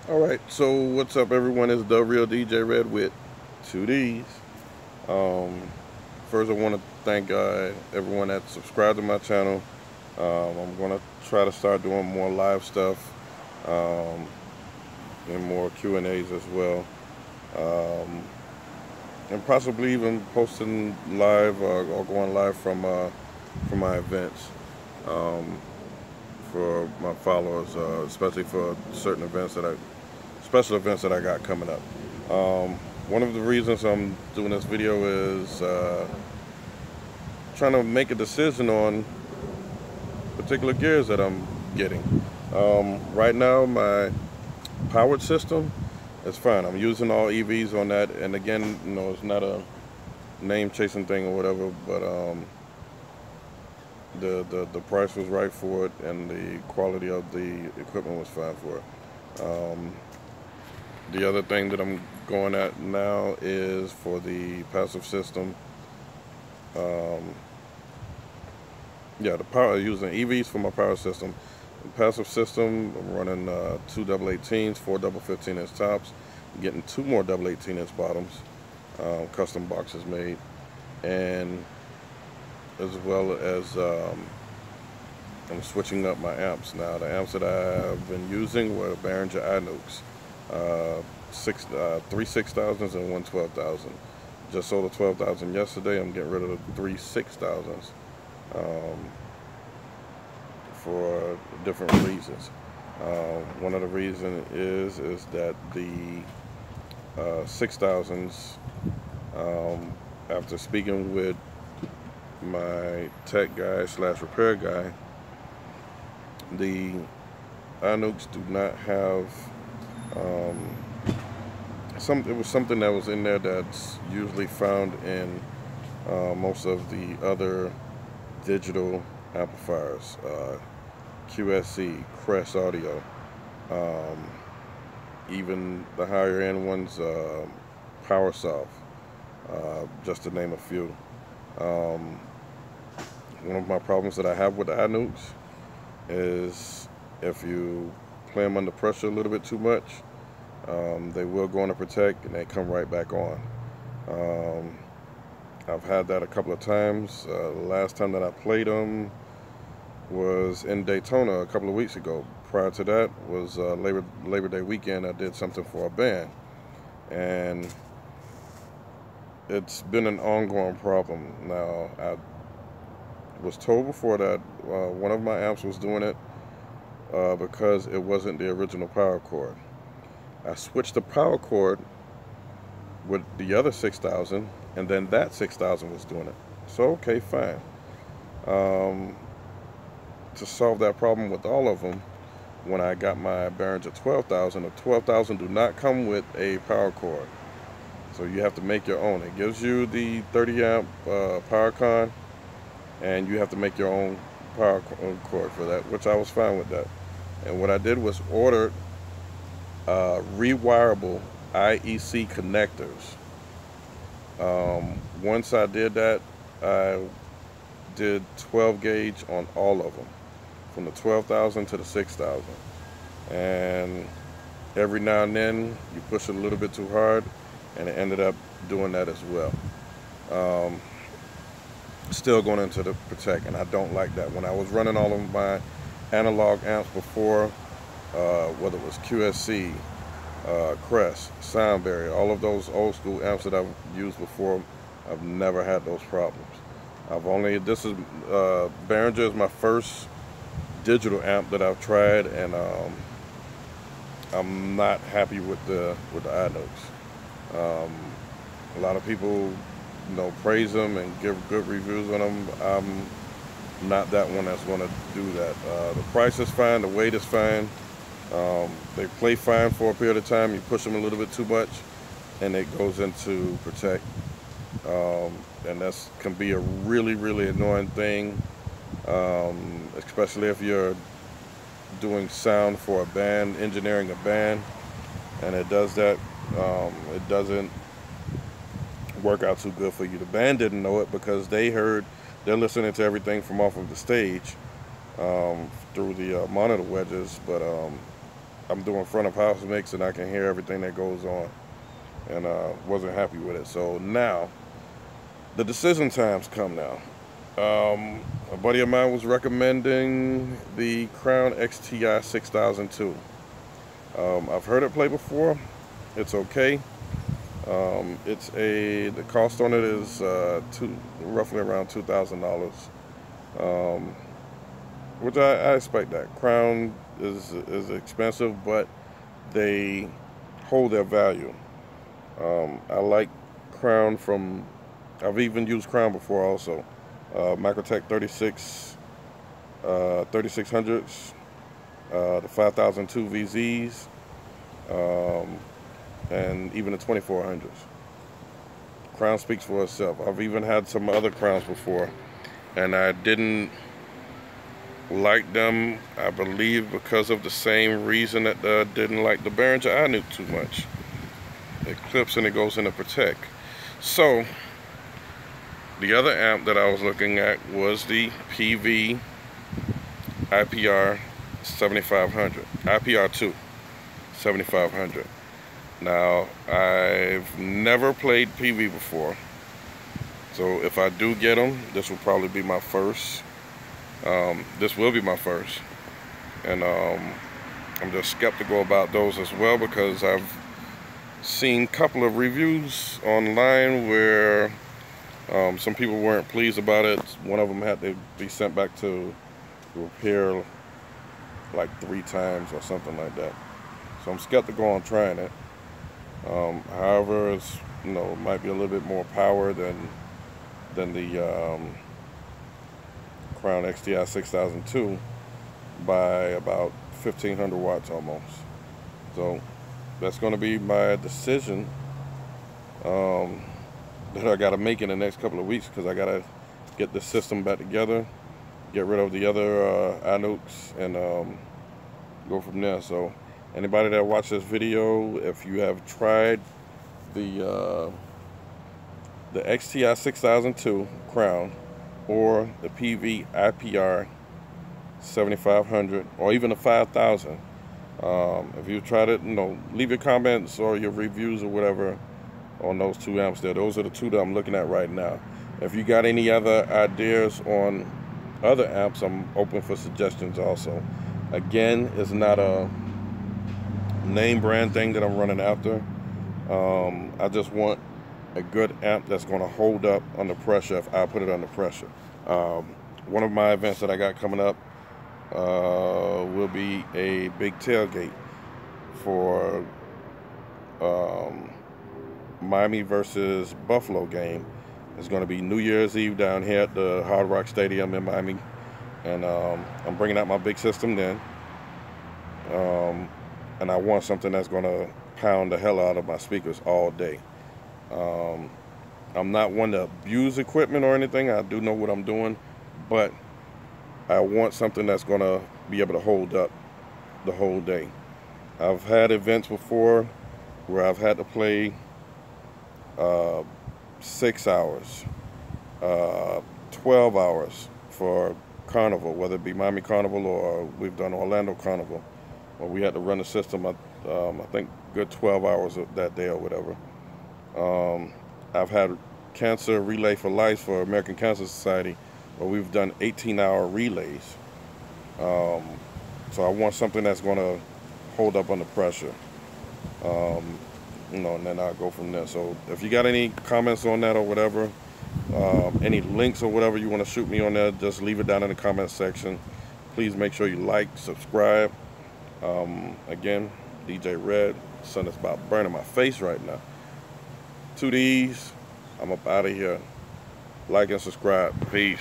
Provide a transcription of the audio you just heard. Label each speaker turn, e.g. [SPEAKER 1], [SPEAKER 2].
[SPEAKER 1] Alright, so what's up everyone? It's the real DJ Red with 2Ds. Um, First I want to thank everyone that subscribed to my channel. I'm going to try to start doing more live stuff um, and more Q&As as well. Um, and possibly even posting live or going live from my events um, for my followers, especially for certain events special events that I got coming up. Um, One of the reasons I'm doing this video is trying to make a decision on particular gears that I'm getting. Right now, my powered system is fine. I'm using all EVs on that, and again, it's not a name chasing thing or whatever, but the price was right for it, and the quality of the equipment was fine for it. The other thing that I'm going at now is for the passive system. Um, yeah, the power using EVs for my power system. The passive system, I'm running two double 18s, four double 15-inch tops, getting two more double 18-inch bottoms, custom boxes made, and as well as I'm switching up my amps now. The amps that I've been using were Behringer iNukes. Three 6,000s and one 12,000. Just sold a 12,000 yesterday. I'm getting rid of the three 6,000s for different reasons. One of the reasons is that the 6,000s, after speaking with my tech guy slash repair guy, the iNukes do not have it was something that was in there that's usually found in most of the other digital amplifiers, QSC, Crest Audio, even the higher end ones, PowerSoft, just to name a few. One of my problems that I have with the iNukes is if you play them under pressure a little bit too much, they will go on to protect and they come right back on. I've had that a couple of times. The last time that I played them was in Daytona a couple of weeks ago. Prior to that was Labor Day weekend. I did something for a band, and it's been an ongoing problem. Now, I was told before that one of my amps was doing it because it wasn't the original power cord. I switched the power cord with the other 6,000, and then that 6,000 was doing it. So, okay, fine. To solve that problem with all of them, when I got my Behringer 12,000, the 12,000 do not come with a power cord. So you have to make your own. It gives you the 30 amp power con, and you have to make your own power cord for that, which I was fine with that. And what I did was order rewirable IEC connectors. Once I did that, I did 12 gauge on all of them, from the 12,000 to the 6,000. And every now and then you push it a little bit too hard, and it ended up doing that as well. Still going into the protect, and I don't like that. When I was running all of my analog amps before, whether it was QSC, Crest, Sound Barrier, all of those old school amps that I've used before, I've never had those problems. Behringer is my first digital amp that I've tried, and I'm not happy with the iNukes. A lot of people, praise them and give good reviews on them. I'm not that one that's going to do that. The price is fine, the weight is fine. They play fine for a period of time. You push them a little bit too much, and it goes into protect. And that can be a really, really annoying thing, especially if you're doing sound for a band, engineering a band, and it does that. It doesn't work out too good for you. The band didn't know it because they're listening to everything from off of the stage through the monitor wedges, but I'm doing front of house mix and I can hear everything that goes on, and wasn't happy with it. So now the decision times come now. A buddy of mine was recommending the Crown XTI 6002. I've heard it play before. It's okay. The cost on it is roughly around $2,000, which I expect that. Crown is expensive, but they hold their value. I like Crown from. I've even used Crown before also. Microtech 3600s, the 5002 VZs, and even the 2400s. Crown speaks for itself. I've even had some other Crowns before, and I didn't like them, I believe, because of the same reason that I didn't like the Behringer iNuke too much. It clips and it goes into Protect. So the other amp that I was looking at was the PV IPR 7500, IPR2 7500. Now, I've never played PV before, so if I do get them, this will probably be my first. This will be my first, and I'm just skeptical about those as well, because I've seen a couple of reviews online where some people weren't pleased about it. One of them had to be sent back to repair like 3 times or something like that. So I'm skeptical on trying it. However, it's, it might be a little bit more power than the Crown XTI 6002 by about 1500 watts almost. So that's going to be my decision that I got to make in the next couple of weeks, because I got to get the system back together, get rid of the other iNukes, and go from there. So anybody that watched this video, if you have tried the XTI 6002 Crown or the PV IPR 7500 or even the 5000, if you tried it, leave your comments or your reviews or whatever on those 2 amps there. Those are the 2 that I'm looking at right now. If you got any other ideas on other amps, I'm open for suggestions also. Again, it's not a name brand thing that I'm running after. I just want a good amp that's going to hold up under pressure if I put it under pressure. One of my events that I got coming up will be a big tailgate for Miami versus Buffalo game. It's going to be New Year's Eve down here at the Hard Rock Stadium in Miami, and I'm bringing out my big system then, and I want something that's going to pound the hell out of my speakers all day. I'm not one to abuse equipment or anything. I do know what I'm doing, but I want something that's going to be able to hold up the whole day. I've had events before where I've had to play 6 hours, 12 hours for Carnival, whether it be Miami Carnival or we've done Orlando Carnival, where we had to run the system, I think, good 12 hours of that day or whatever. I've had Cancer Relay for Life for American Cancer Society, where we've done 18-hour relays. So I want something that's going to hold up under pressure. And then I'll go from there. So if you got any comments on that or whatever, any links or whatever you want to shoot me on there, just leave it down in the comment section. Please make sure you like, subscribe. Again, DJ Red. Sun is about burning my face right now. 2Ds. I'm up out of here. Like and subscribe. Peace.